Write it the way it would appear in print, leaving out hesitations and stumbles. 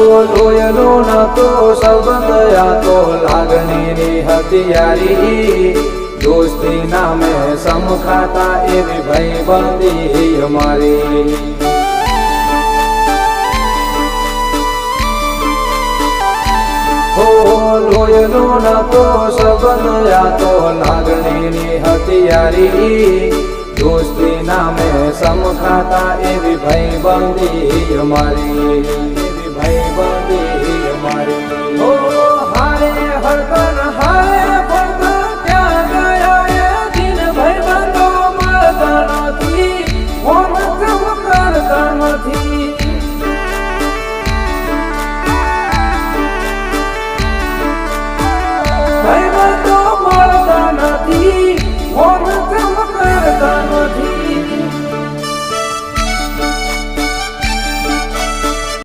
લોયનો નતો સંબંધ આ તો લાગણીની હથિયારી દોસ્તી નામે સમખાતા એવી ભાઈબંધી અમારી લોયનો નતો સંબંધ આ તો લાગણીની હથિયારી દોસ્તી નામે સમખાતા એવી ભાઈબંધી અમારી એવી ભાઈબંધી